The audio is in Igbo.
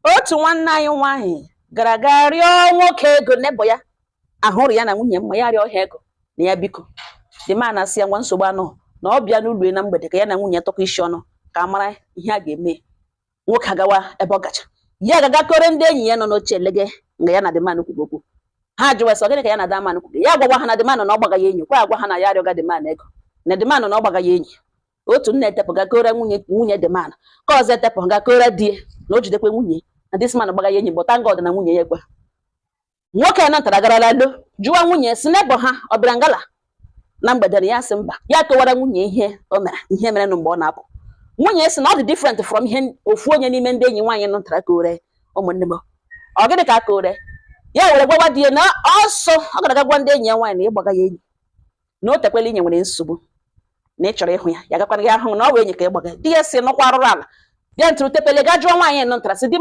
otu nwanne anyị nwaanyị gara ga rịọ nwoke ego nebo ya ahụrụ ya na nwunye mma ya rịọ ha ego na ya biko dị ma na-asị ya nwa nsogbu anọ na ọ bịa n'ụlọ na mgbede ka ya na nwunye tọkọ isi ọnụ ka a mara ihe a ga-eme. Nwoke agawa ebe ọ gacha ya gagakọrọ ndị enyi ya nọ n'oche elege nga ya na dịmanụ kwuru okwu. Ha jụwa sọ gịnị ka ya na dịmanụ kwuru, ya gwagwa ha na dịmanụ na ọ gbaga ya enyi, kwa agwa ha na ya arịọga dịmanụ ego na dịmanụ na ọ gbaga ya enyi. Otu nna etepụ gakọrọ nwunye dịmanụ ka ọzọ etepụ gakọrọ di na o jidekwe nwunye na dismanụ gbaga ya enyi bụ tangod na nwunye ya ekwe. Nwoke a nọtara garala lo jụwa nwunye si nebo ha ọ bịara ngala na mgbede ya sị mba, ya kọwara nwunye ihe o mere ihe mere mgbe ọ na-apụ. Nwunye si na ọ dị different from ihe ofu onye n'ime ndị enyi nwaanyị nụtara ka ore ụmụnne m ọ gịnị ka aka ore ya were gwawa di ya na ọsọ ọ gara aga gwa ndị enyi ya nwaanyị na ịgbaga ya enyi na o tekwela inye nwere nsogbu na ị chọrọ ịhụ ya ya gakwana ya ahụ na ọ wee enyi ka ịgbaga. Di ya si nọkwa arụrụ ala bịa ntụrụ tepele ga jụọ nwaanyị nụtara si di